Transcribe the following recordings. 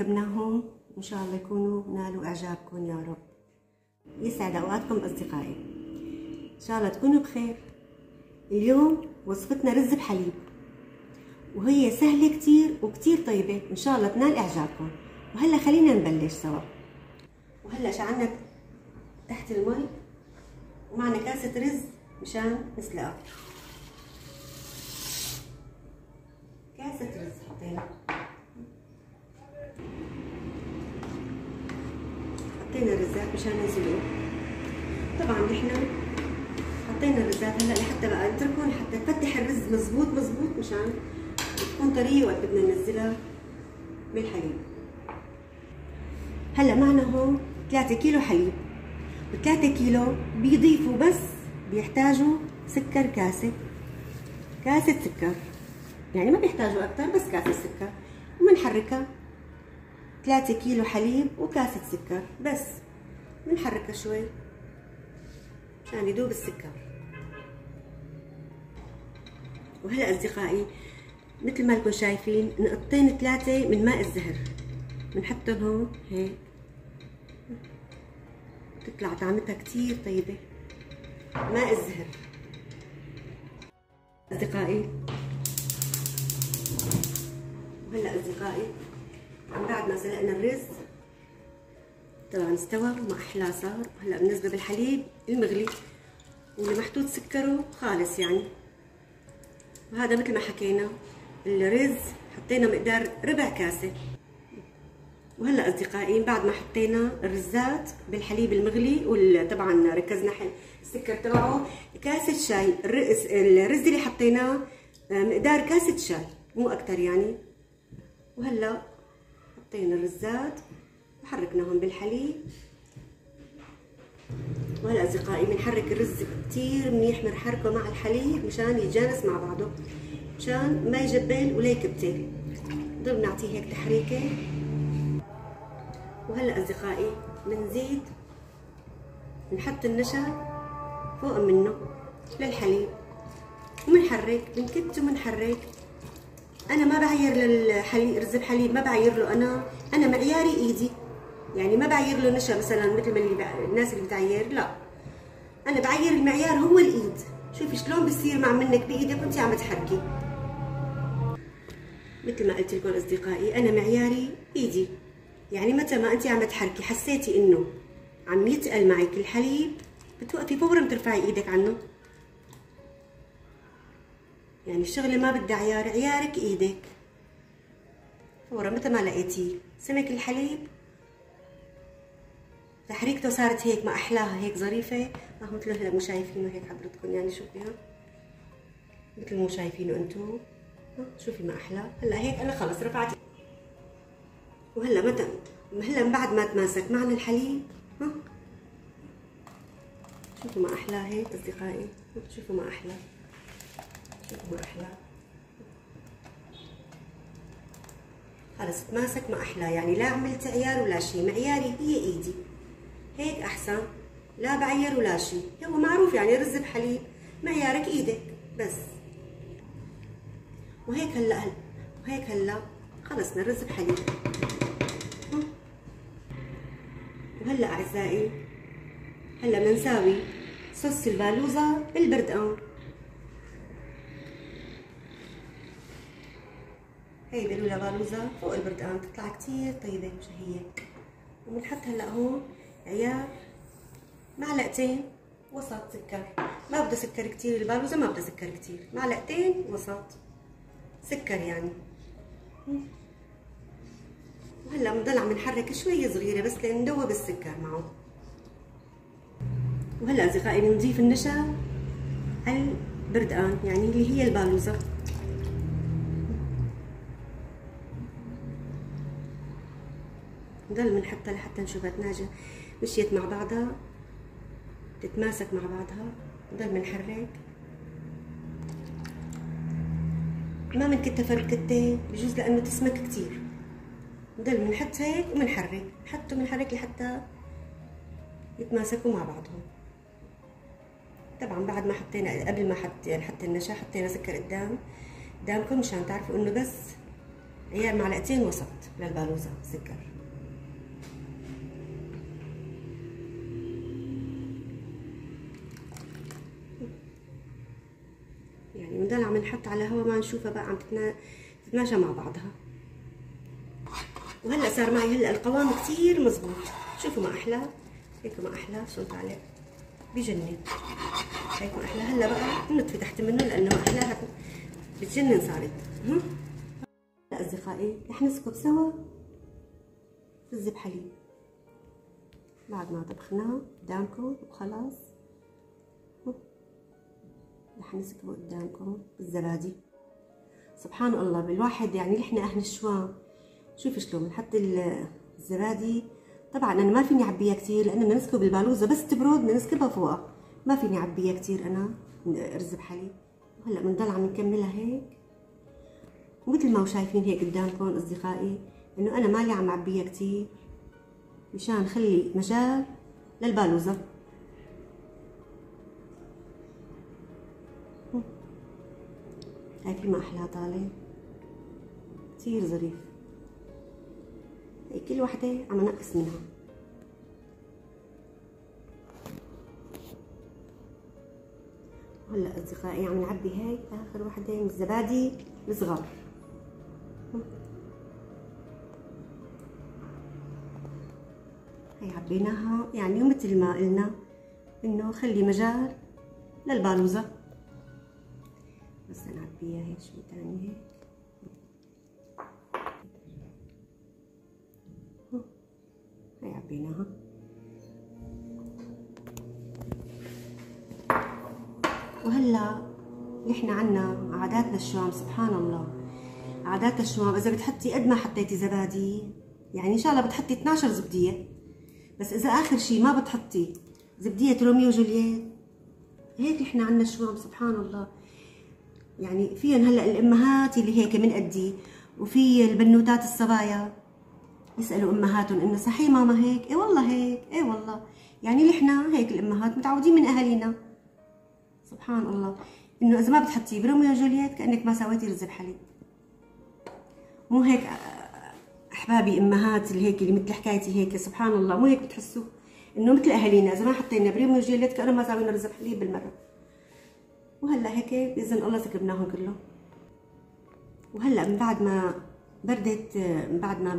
ركبناهم، إن شاء الله يكونوا نالوا إعجابكم يا رب. يسعد أوقاتكم أصدقائي، إن شاء الله تكونوا بخير. اليوم وصفتنا رز بحليب، وهي سهلة كتير وكتير طيبة، إن شاء الله تنال إعجابكم. وهلا خلينا نبلش سوا. وهلا شعلنا تحت المي ومعنا كاسة رز مشان نسلقها. كاسة رز حطينا الرزات مشان ينزلوا. طبعا نحن حطينا الرزات هلا لحتى بقى نتركهم حتى تفتح الرز مزبوط مشان تكون طرية وقت بدنا ننزلها بالحليب. هلا معنا هون 3 كيلو حليب، و3 كيلو بيضيفوا بس بيحتاجوا سكر كاسة سكر، يعني ما بيحتاجوا أكتر، بس كاسة سكر. وبنحركها 3 كيلو حليب وكاسة سكر بس، بنحركها شوي عشان يذوب السكر. وهلا أصدقائي مثل ما لكم شايفين نقطتين 3 من ماء الزهر بنحطهم هون هيك، تطلع طعمتها كتير طيبة. ماء الزهر أصدقائي. وهلا أصدقائي من بعد ما سلقنا الرز طبعا استوى وما أحلاه صار. هلا بنزله بالحليب المغلي واللي محطوط سكره خالص يعني. وهذا مثل ما حكينا الرز حطينا مقدار ربع كاسة. وهلا أصدقائي بعد ما حطينا الرزات بالحليب المغلي وطبعا ركزنا السكر تبعه كاسة شاي. الرز اللي حطيناه مقدار كاسة شاي مو أكتر يعني. وهلا حطينا الرزات وحركناهم بالحليب. وهلا أصدقائي بنحرك الرز كتير منيح، بنحركه مع الحليب مشان يتجانس مع بعضه، مشان ما يجبل ولا يكبتل. نضل نعطيه هيك تحريكة. وهلا أصدقائي بنزيد نحط النشا فوق منه للحليب وبنحرك، بنكت وبنحرك. انا ما بعير للحليب رز بحليب، ما بعير له. انا معياري ايدي، يعني ما بعير له نشا مثلا مثل ما الناس اللي بتعير، لا انا بعير المعيار هو الايد. شوفي شلون بصير مع منك بايدك وانت عم تحركي. مثل ما قلت لكم اصدقائي انا معياري ايدي، يعني متى ما انت عم تحركي حسيتي انه عم يتقل معك الحليب بتوقفي فورا بترفعي ايدك عنه. يعني الشغله ما بدها عيار، عيارك ايدك فورا. متى ما لقيتي سمك الحليب تحريكته صارت هيك ما احلاها، هيك ظريفه مثل هلا مو شايفينه هيك حضرتكم، يعني شوفيها مثل مو شايفينه انتو. شوفي ما احلى. هلا هيك انا خلص رفعت. وهلا هلا من بعد ما تماسك معنا الحليب شوفوا ما احلاه هيك اصدقائي. شوفوا ما احلى، شوفوا ما احلى. خلص تماسك ما احلاه، يعني لا عملت عيار ولا شيء. معياري هي ايدي، هيك احسن. لا بعير ولا شيء، هو معروف يعني رز بحليب معيارك ايدك بس. وهيك هلا خلصنا الرز بحليب. وهلا اعزائي هلا بدنا نساوي صوص البالوزة بالبردقان. هي بيقولوا لها بالوزة فوق البردقان، بتطلع كتير طيبة وشهية. وبنحط هلا هون عيار معلقتين وسط سكر. ما بدها سكر كتير البالوزة، ما بدها سكر كتير، معلقتين وسط سكر يعني. وهلا بنضل عم نحرك شوية صغيرة بس لندوب السكر معه. وهلا اصدقائي بنضيف النشا على البردقان يعني اللي هي البالوزة. نضل بنحطها لحتى نشوفها تناجم مشيت مع بعضها، تتماسك مع بعضها. نضل بنحرك، ما بنكتها فركتين بجوز لانه تسمك كتير. نضل بنحط هيك وبنحرك، نحط وبنحرك لحتى يتماسكوا مع بعضهم. طبعا بعد ما حطينا، قبل ما نحط النشا حطينا سكر قدامكم مشان تعرفوا انه بس هي معلقتين وسط للبالوزة سكر. يعني بنضل عم نحط على هوا ما نشوفها بقى عم تتماشى مع بعضها. وهلا صار معي هلا القوام كثير مزبوط. شوفوا ما احلى، هيك ما احلى، شو عليه بجنن، هيك ما احلى. هلا بقى نطفي تحت منه لانه ما احلاها بتجنن صارت. هلا اصدقائي رح نسكب سوا رز بحليب بعد ما طبخناه قدامكم وخلاص. رح نسكبه قدامكم بالزبادي. سبحان الله بالواحد، يعني نحن اهل الشوام شوف شلون بنحط الزبادي. طبعا انا ما فيني اعبيها كثير لانه بدنا نسكب البالوزه بس تبرد بدنا نسكبها فوقها، ما فيني اعبيها كثير انا رز بحليب. وهلا بنضل عم نكملها هيك مثل ما شايفين هيك قدامكم اصدقائي، انه انا مالي عم اعبيها كثير مشان خلي مجال للبالوزه. هاي في ما احلى طالع كثير ظريف. هي كل وحده عم نقص منها. هلا اصدقائي عم نعبي هاي اخر وحده من الزبادي الصغار. هي عبيناها يعني مثل ما قلنا انه خلي مجال للبالوزه. بس نعبيها هيك شوي ثاني هيك. هي عبيناها. وهلا نحن عنا عاداتنا الشوام سبحان الله. عادات الشوام اذا بتحطي قد ما حطيتي زبادي يعني ان شاء الله بتحطي 12 زبديه، بس اذا اخر شيء ما بتحطي زبديه روميو وجولييت. هيك نحن عنا الشوام سبحان الله. يعني فيهم هلا الامهات اللي هيك من قدي، وفي البنوتات الصبايا يسالوا امهاتهم انه صحيح ماما هيك؟ اي والله هيك، اي والله. يعني نحن هيك الامهات متعودين من اهالينا سبحان الله، انه اذا ما بتحطيه بروميو وجولييت كانك ما سويتي رز بحليب. مو هيك احبابي امهات اللي هيك اللي مثل حكايتي هيك سبحان الله، مو هيك بتحسوا انه مثل اهالينا اذا ما حطينا بروميو وجولييت كانه ما سوينا رز بحليب بالمره. وهلا هيك باذن الله سكبناهم كلهم. وهلا من بعد ما بردت، بعد ما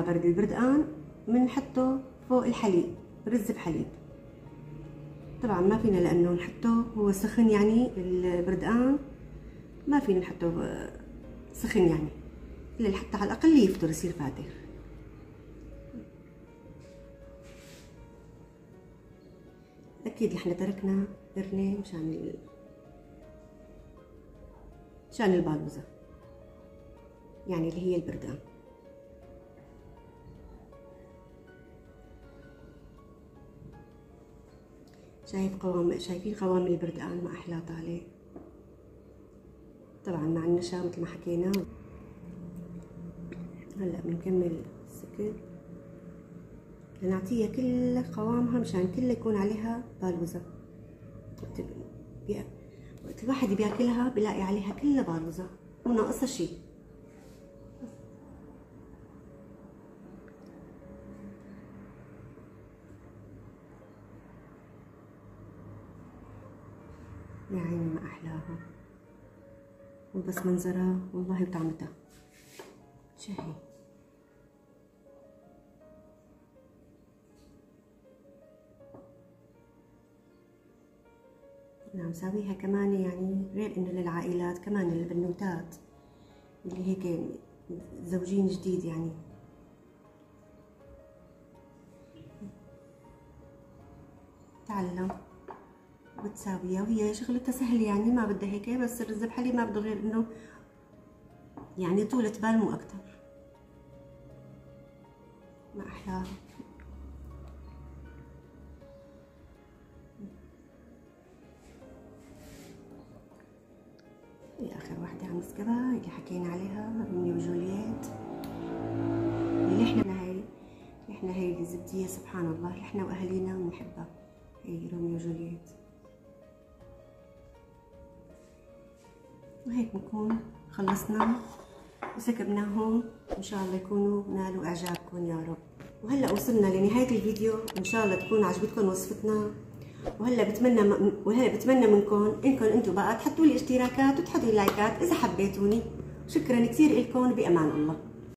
برد البردقان بنحطه فوق الحليب رز بحليب. طبعا ما فينا لانه نحطه هو سخن، يعني البردقان ما فينا نحطه سخن، يعني اللي حتى على الاقل يفتر يصير فاتر. اكيد نحن تركنا قرنين مشان البالوزه يعني اللي هي البردقان. شايفين قوام البردقان ما احلى طالع. طبعا مع النشا مثل ما حكينا. هلا بنكمل السكر لنعطيها كل قوامها مشان كلها يكون عليها بالوزه. وقت الواحد بياكلها بلاقي عليها كلها بالوزه مو ناقصها شيء. يا عيني ما احلاها، وبس منظرها والله وطعمتها شهي. انا مساويها كمان يعني غير انه للعائلات كمان للبنوتات اللي هيك زوجين جديد يعني. تعلم وتساويها وهي شغلتها سهل يعني ما بدها هيك. بس الرز بحليب ما بده غير انه يعني طولة بال مو اكتر. ما احلاها. هي اخر وحده عم نسكبها اللي حكينا عليها روميو وجولييت. اللي احنا هي الزبديه سبحان الله اللي احنا واهالينا بنحبها، هي روميو وجولييت. وهيك بنكون خلصنا وسكبناهم، ان شاء الله يكونوا نالوا اعجابكم يا رب. وهلا وصلنا لنهايه الفيديو، ان شاء الله تكون عجبتكم وصفتنا. وهلا بتمنى منكم انكم انتم بقى تحطوا لي اشتراكات وتحطوا لي لايكات اذا حبيتوني. شكرا كثير لكم، بامان الله.